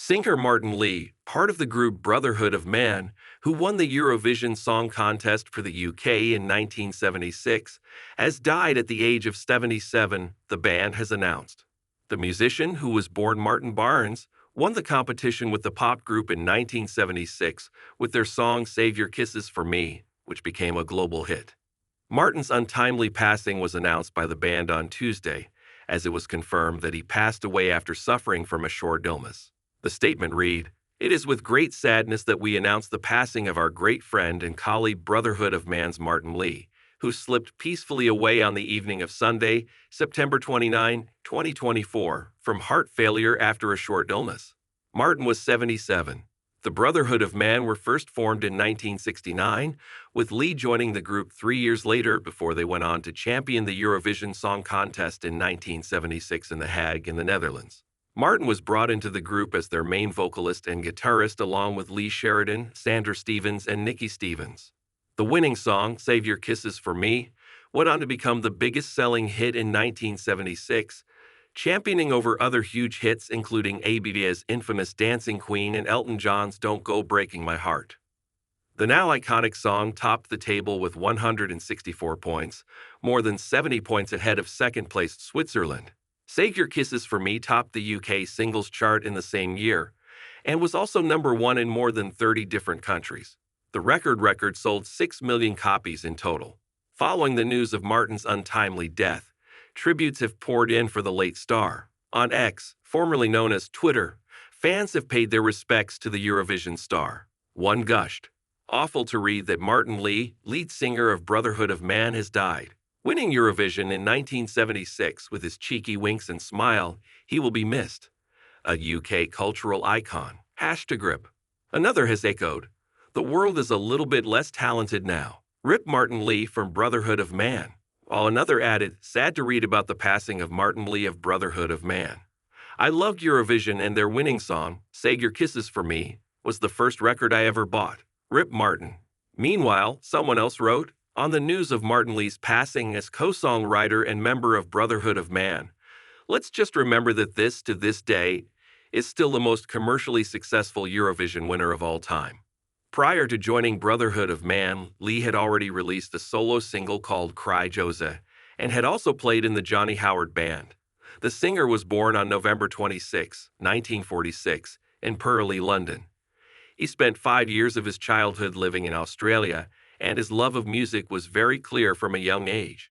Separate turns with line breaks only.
Singer Martin Lee, part of the group Brotherhood of Man, who won the Eurovision Song Contest for the UK in 1976, has died at the age of 77, the band has announced. The musician, who was born Martin Barnes, won the competition with the pop group in 1976 with their song Save Your Kisses for Me, which became a global hit. Martin's untimely passing was announced by the band on Tuesday, as it was confirmed that he passed away after suffering from a short illness. The statement read, "It is with great sadness that we announce the passing of our great friend and colleague Brotherhood of Man's Martin Lee, who slipped peacefully away on the evening of Sunday, September 29, 2024, from heart failure after a short illness." Martin was 77. The Brotherhood of Man were first formed in 1969, with Lee joining the group 3 years later before they went on to champion the Eurovision Song Contest in 1976 in The Hague in the Netherlands. Martin was brought into the group as their main vocalist and guitarist along with Lee Sheridan, Sandra Stevens, and Nikki Stevens. The winning song, Save Your Kisses for Me, went on to become the biggest-selling hit in 1976, championing over other huge hits including ABBA's infamous Dancing Queen and Elton John's Don't Go Breaking My Heart. The now iconic song topped the table with 164 points, more than 70 points ahead of second-placed Switzerland. Save Your Kisses for Me topped the UK singles chart in the same year, and was also number one in more than 30 different countries. The record sold 6 million copies in total. Following the news of Martin's untimely death, tributes have poured in for the late star. On X, formerly known as Twitter, fans have paid their respects to the Eurovision star. One gushed, "Awful to read that Martin Lee, lead singer of Brotherhood of Man, has died. Winning Eurovision in 1976 with his cheeky winks and smile, he will be missed. A UK cultural icon." #grip. Another has echoed, "The world is a little bit less talented now. Rip Martin Lee from Brotherhood of Man." While another added, "Sad to read about the passing of Martin Lee of Brotherhood of Man. I loved Eurovision and their winning song, Save Your Kisses for Me, was the first record I ever bought. Rip Martin." Meanwhile, someone else wrote, on the news of Martin Lee's passing as co-songwriter and member of Brotherhood of Man, "Let's just remember that this, to this day, is still the most commercially successful Eurovision winner of all time." Prior to joining Brotherhood of Man, Lee had already released a solo single called Cry Jose, and had also played in the Johnny Howard Band. The singer was born on November 26, 1946, in Purley, London. He spent 5 years of his childhood living in Australia, and his love of music was very clear from a young age.